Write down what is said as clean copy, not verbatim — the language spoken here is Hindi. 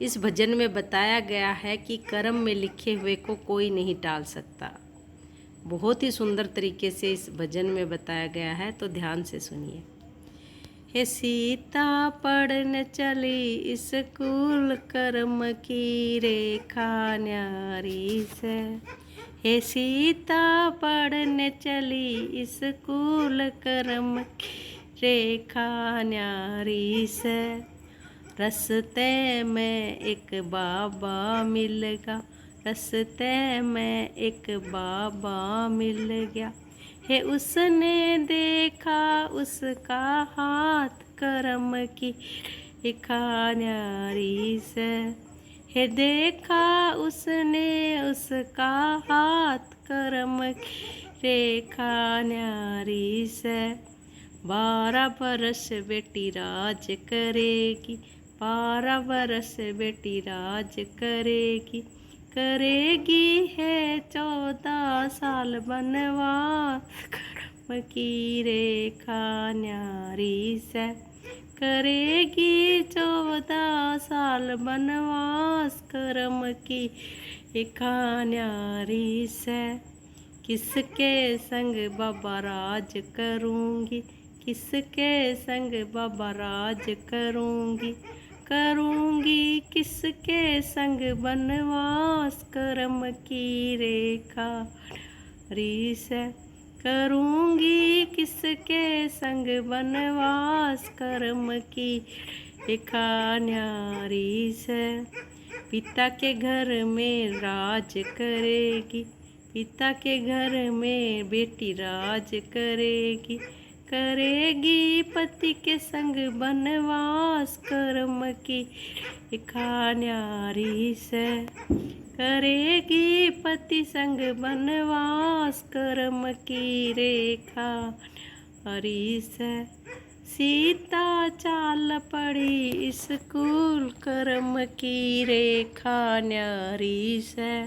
इस भजन में बताया गया है कि कर्म में लिखे हुए को कोई नहीं टाल सकता। बहुत ही सुंदर तरीके से इस भजन में बताया गया है, तो ध्यान से सुनिए। हे सीता पढ़ने चली स्कूल, कर्म की रेखा न्यारी से। हे सीता पढ़ने चली स्कूल, कर्म की रेखा न्यारी से। रस्ते में एक बाबा मिल गया, रस्ते में एक बाबा मिल गया। हे उसने देखा उसका हाथ, कर्म की रेखा न्यारी से। हे देखा उसने उसका हाथ, कर्म की रेखा न्यारी से। 12 बरस बेटी राज करेगी, 12 बरस बेटी राज करेगी। करेगी है 14 साल बनवास, कर्म की रेखा न्यारी से। करेगी 14 साल बनवास, कर्म की रेखा न्यारी से। किसके संग बाबा राज करूँगी, किसके संग बाबा राज करूँगी। करूँगी किसके संग बनवास, कर्म की रेखा न्यारी से। करूँगी किसके संग बनवास, कर्म की रेखा न्यारी से। पिता के घर में राज करेगी, पिता के घर में बेटी राज करेगी। करेगी पति के संग बनवास, कर्म की रेखा न्यारी से। करेगी पति संग बनवास, कर्म की रेखा न्यारी से। सीता चाल पड़ी स्कूल, कर्म की रेखा न्यारी से।